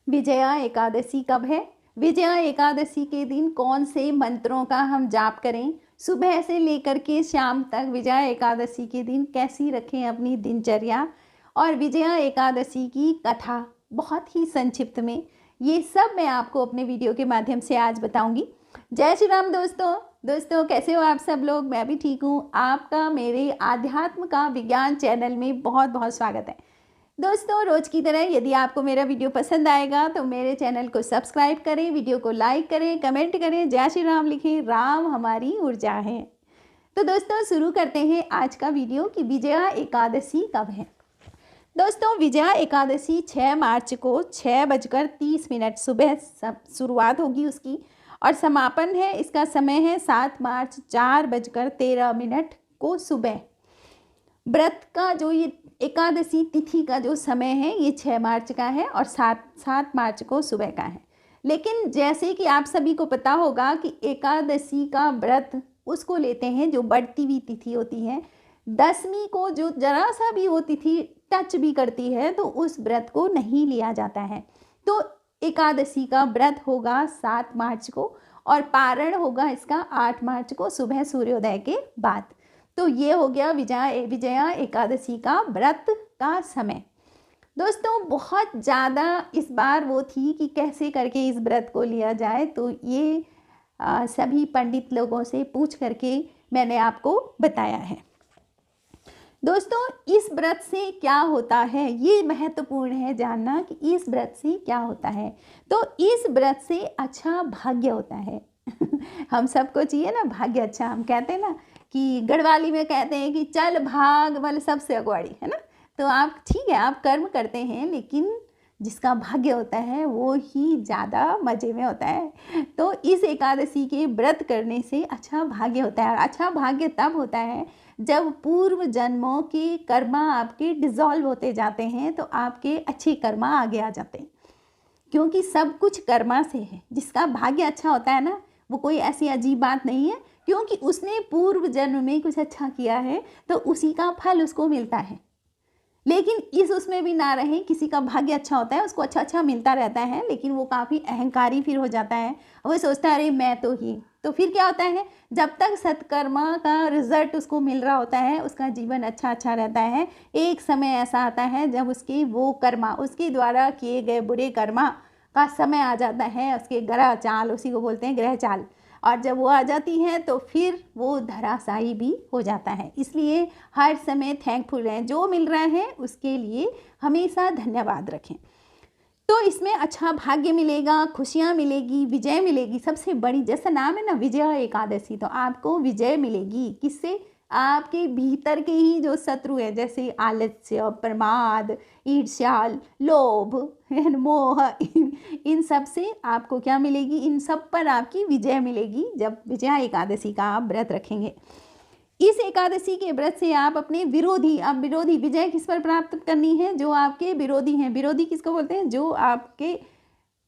विजया एकादशी कब है? विजया एकादशी के दिन कौन से मंत्रों का हम जाप करें? सुबह से लेकर के शाम तक विजया एकादशी के दिन कैसी रखें अपनी दिनचर्या? और विजया एकादशी की कथा बहुत ही संक्षिप्त में, ये सब मैं आपको अपने वीडियो के माध्यम से आज बताऊंगी। जय श्री राम दोस्तों कैसे हो आप सब लोग? मैं भी ठीक हूँ। आपका मेरे आध्यात्म का विज्ञान चैनल में बहुत बहुत स्वागत है। दोस्तों, रोज की तरह यदि आपको मेरा वीडियो पसंद आएगा तो मेरे चैनल को सब्सक्राइब करें, वीडियो को लाइक करें, कमेंट करें, जय श्री राम लिखें, राम हमारी ऊर्जा है। तो दोस्तों शुरू करते हैं आज का वीडियो कि विजया एकादशी कब है। दोस्तों, विजया एकादशी 6 मार्च को 6:30 सुबह शुरुआत होगी उसकी, और समापन है, इसका समय है 7 मार्च 4:13 को सुबह। व्रत का जो ये एकादशी तिथि का जो समय है ये 6 मार्च का है और 7 मार्च को सुबह का है। लेकिन जैसे कि आप सभी को पता होगा कि एकादशी का व्रत उसको लेते हैं जो बढ़ती हुई तिथि होती है। 10वीं को जो जरा सा भी वो तिथि टच भी करती है तो उस व्रत को नहीं लिया जाता है। तो एकादशी का व्रत होगा 7 मार्च को और पारण होगा इसका 8 मार्च को सुबह सूर्योदय के बाद। तो ये हो गया विजया एकादशी का व्रत का समय। दोस्तों, बहुत ज़्यादा इस बार वो थी कि कैसे करके इस व्रत को लिया जाए, तो ये सभी पंडित लोगों से पूछ करके मैंने आपको बताया है। दोस्तों, इस व्रत से क्या होता है ये महत्वपूर्ण है जानना कि इस व्रत से क्या होता है। तो इस व्रत से अच्छा भाग्य होता है। हम सबको चाहिए ना भाग्य अच्छा। हम कहते हैं ना कि गढ़वाली में कहते हैं कि चल भाग मतलब सबसे अगवाड़ी, है ना। तो आप ठीक है, आप कर्म करते हैं, लेकिन जिसका भाग्य होता है वो ही ज़्यादा मज़े में होता है। तो इस एकादशी के व्रत करने से अच्छा भाग्य होता है, और अच्छा भाग्य तब होता है जब पूर्व जन्मों के कर्मा आपके डिज़ोल्व होते जाते हैं, तो आपके अच्छे कर्मा आगे आ जाते हैं। क्योंकि सब कुछ कर्मा से है। जिसका भाग्य अच्छा होता है ना, वो कोई ऐसी अजीब बात नहीं है, क्योंकि उसने पूर्व जन्म में कुछ अच्छा किया है तो उसी का फल उसको मिलता है। लेकिन इस उसमें भी ना रहे, किसी का भाग्य अच्छा होता है उसको अच्छा मिलता रहता है, लेकिन वो काफ़ी अहंकारी फिर हो जाता है। वो सोचता है अरे मैं तो ही। तो फिर क्या होता है, जब तक सत्कर्मा का रिजल्ट उसको मिल रहा होता है उसका जीवन अच्छा रहता है। एक समय ऐसा आता है जब उसकी वो कर्मा, उसके द्वारा किए गए बुरे कर्मा का समय आ जाता है, उसके ग्रह चाल, उसी को बोलते हैं ग्रह चाल। और जब वो आ जाती है तो फिर वो धराशायी भी हो जाता है। इसलिए हर समय थैंकफुल रहें, जो मिल रहा है उसके लिए हमेशा धन्यवाद रखें। तो इसमें अच्छा भाग्य मिलेगा, खुशियाँ मिलेगी, विजय मिलेगी। सबसे बड़ी, जैसा नाम है ना विजया एकादशी, तो आपको विजय मिलेगी। किससे? आपके भीतर के ही जो शत्रु है, जैसे आलस्य, प्रमाद, ईर्ष्या, लोभ, मोह, इन सब से आपको क्या मिलेगी? इन सब पर आपकी विजय मिलेगी जब विजया एकादशी का आप व्रत रखेंगे। इस एकादशी के व्रत से आप अपने विरोधी, आप विरोधी विजय किस पर प्राप्त करनी है? जो आपके विरोधी हैं। विरोधी किसको बोलते हैं? जो आपके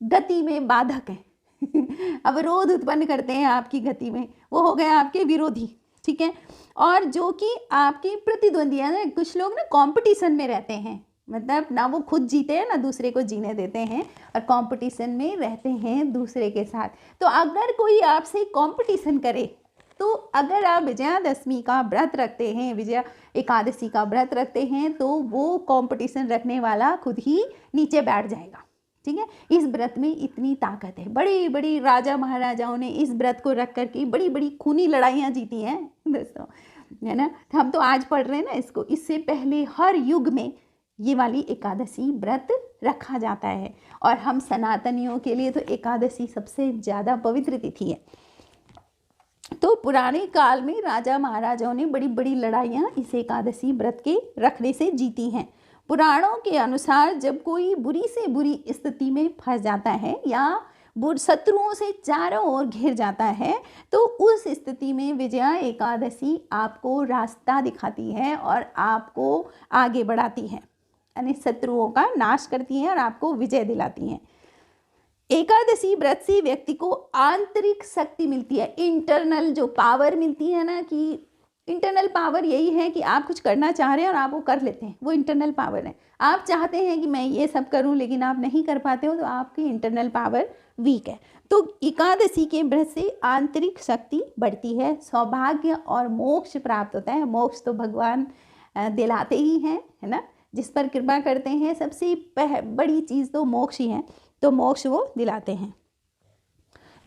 गति में बाधक हैं। अवरोध उत्पन्न करते हैं आपकी गति में, वो हो गए आपके विरोधी। ठीक है। और जो कि आपके प्रतिद्वंदी है ना, कुछ लोग ना कंपटीशन में रहते हैं, मतलब ना वो खुद जीते हैं ना दूसरे को जीने देते हैं, और कंपटीशन में रहते हैं दूसरे के साथ। तो अगर कोई आपसे कंपटीशन करे, तो अगर आप विजयादशमी का व्रत रखते हैं, विजया एकादशी का व्रत रखते हैं, तो वो कंपटीशन रखने वाला खुद ही नीचे बैठ जाएगा। ठीक है। इस व्रत में इतनी ताकत है। बड़ी बड़ी राजा महाराजाओं ने इस व्रत को रख करके बड़ी बड़ी खूनी लड़ाइयाँ जीती हैं दोस्तों, है ना। हम तो आज पढ़ रहे हैं ना इसको। इससे पहले हर युग में ये वाली एकादशी व्रत रखा जाता है, और हम सनातनियों के लिए तो एकादशी सबसे ज़्यादा पवित्र तिथि है। तो पुराने काल में राजा महाराजाओं ने बड़ी बड़ी लड़ाइयाँ इस एकादशी व्रत के रखने से जीती हैं। पुराणों के अनुसार जब कोई बुरी से बुरी स्थिति में फंस जाता है या शत्रुओं से चारों ओर घिर जाता है, तो उस स्थिति में विजया एकादशी आपको रास्ता दिखाती है और आपको आगे बढ़ाती है, यानी शत्रुओं का नाश करती है और आपको विजय दिलाती हैं। एकादशी व्रत से व्यक्ति को आंतरिक शक्ति मिलती है, इंटरनल जो पावर मिलती है ना, कि इंटरनल पावर यही है कि आप कुछ करना चाह रहे हैं और आप वो कर लेते हैं, वो इंटरनल पावर है। आप चाहते हैं कि मैं ये सब करूं लेकिन आप नहीं कर पाते हो, तो आपकी इंटरनल पावर वीक है। तो एकादशी के व्रत से आंतरिक शक्ति बढ़ती है, सौभाग्य और मोक्ष प्राप्त होता है। मोक्ष तो भगवान दिलाते ही हैं, है ना, जिस पर कृपा करते हैं। सबसे बड़ी चीज़ तो मोक्ष ही है, तो मोक्ष वो दिलाते हैं।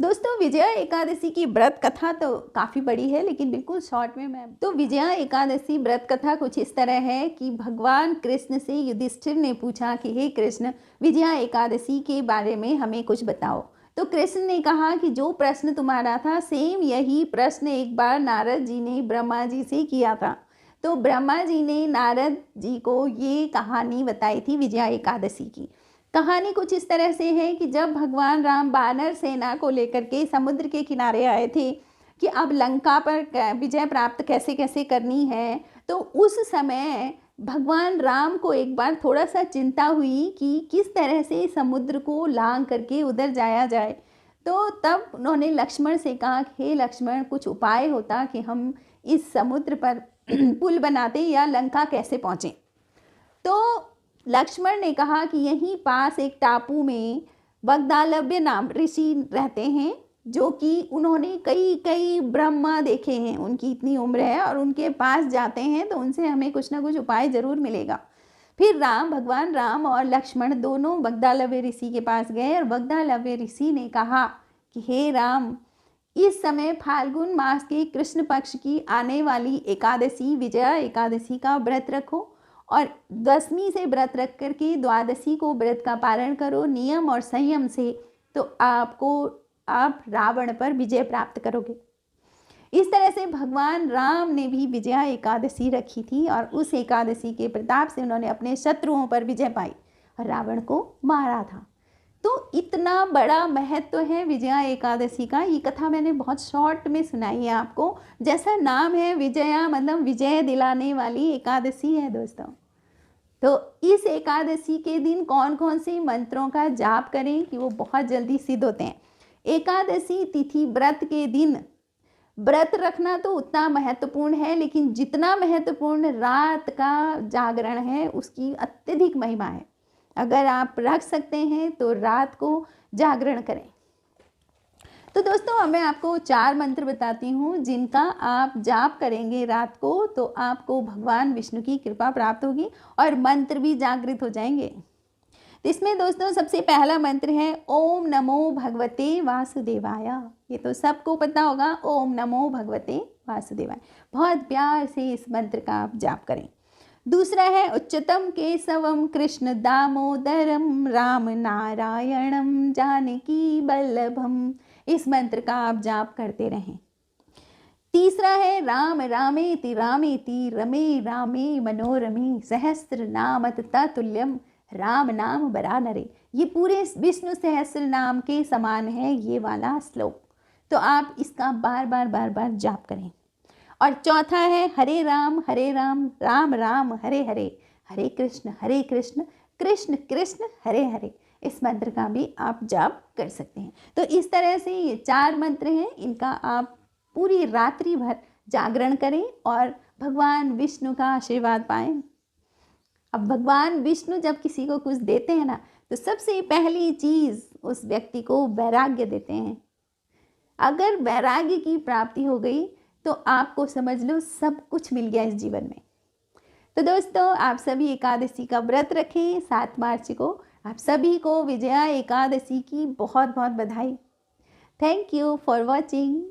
दोस्तों, विजया एकादशी की व्रत कथा तो काफ़ी बड़ी है, लेकिन बिल्कुल शॉर्ट में मैं तो विजया एकादशी व्रत कथा कुछ इस तरह है कि भगवान कृष्ण से युधिष्ठिर ने पूछा कि हे कृष्ण, विजया एकादशी के बारे में हमें कुछ बताओ। तो कृष्ण ने कहा कि जो प्रश्न तुम्हारा था, सेम यही प्रश्न एक बार नारद जी ने ब्रह्मा जी से किया था। तो ब्रह्मा जी ने नारद जी को ये कहानी बताई थी विजया एकादशी की। कहानी कुछ इस तरह से है कि जब भगवान राम वानर सेना को लेकर के समुद्र के किनारे आए थे कि अब लंका पर विजय प्राप्त कैसे कैसे करनी है, तो उस समय भगवान राम को एक बार थोड़ा सा चिंता हुई कि किस तरह से समुद्र को लांग करके उधर जाया जाए। तो तब उन्होंने लक्ष्मण से कहा, हे लक्ष्मण, कुछ उपाय होता कि हम इस समुद्र पर पुल बनाते या लंका कैसे पहुँचें। तो लक्ष्मण ने कहा कि यहीं पास एक टापू में वग्दालव्य नाम ऋषि रहते हैं, जो कि उन्होंने कई कई ब्रह्मा देखे हैं, उनकी इतनी उम्र है, और उनके पास जाते हैं तो उनसे हमें कुछ ना कुछ उपाय ज़रूर मिलेगा। फिर भगवान राम और लक्ष्मण दोनों वग्दालव्य ऋषि के पास गए, और वग्दालव्य ऋषि ने कहा कि हे राम, इस समय फाल्गुन मास के कृष्ण पक्ष की आने वाली एकादशी विजया एकादशी का व्रत रखो, और 10वीं से व्रत रख करके द्वादशी को व्रत का पारण करो नियम और संयम से, तो आप रावण पर विजय प्राप्त करोगे। इस तरह से भगवान राम ने भी विजया एकादशी रखी थी, और उस एकादशी के प्रताप से उन्होंने अपने शत्रुओं पर विजय पाई और रावण को मारा था। तो इतना बड़ा महत्व है विजया एकादशी का। ये कथा मैंने बहुत शॉर्ट में सुनाई है आपको। जैसा नाम है विजया, मतलब विजय दिलाने वाली एकादशी है दोस्तों। तो इस एकादशी के दिन कौन कौन से मंत्रों का जाप करें कि वो बहुत जल्दी सिद्ध होते हैं। एकादशी तिथि व्रत के दिन व्रत रखना तो उतना महत्वपूर्ण है, लेकिन जितना महत्वपूर्ण रात का जागरण है उसकी अत्यधिक महिमा है। अगर आप रख सकते हैं तो रात को जागरण करें। तो दोस्तों, अब मैं आपको 4 मंत्र बताती हूँ जिनका आप जाप करेंगे रात को, तो आपको भगवान विष्णु की कृपा प्राप्त होगी और मंत्र भी जागृत हो जाएंगे। तो इसमें दोस्तों सबसे पहला मंत्र है ओम नमो भगवते वासुदेवाय। ये तो सबको पता होगा, ओम नमो भगवते वासुदेवाय। बहुत प्यार से इस मंत्र का आप जाप करें। दूसरा है उच्चतम केशवम कृष्ण दामोदरम राम नारायणम जानकी बल्लभम। इस मंत्र का आप जाप करते रहें। तीसरा है राम रामेति रामेति रमे रामे मनोरमे सहस्त्र नाम तत्तुल्यम राम नाम बरानरे। ये पूरे विष्णु सहस्त्र नाम के समान है ये वाला श्लोक, तो आप इसका बार बार जाप करें। और चौथा है हरे राम राम राम हरे हरे, हरे कृष्ण कृष्ण कृष्ण हरे हरे। इस मंत्र का भी आप जाप कर सकते हैं। तो इस तरह से ये 4 मंत्र हैं, इनका आप पूरी रात्रि भर जागरण करें और भगवान विष्णु का आशीर्वाद पाएं। अब भगवान विष्णु जब किसी को कुछ देते हैं ना, तो सबसे पहली चीज़ उस व्यक्ति को वैराग्य देते हैं। अगर वैराग्य की प्राप्ति हो गई तो आपको समझ लो सब कुछ मिल गया इस जीवन में। तो दोस्तों, आप सभी एकादशी का व्रत रखें। 7 मार्च को आप सभी को विजया एकादशी की बहुत बहुत बधाई। Thank you for watching.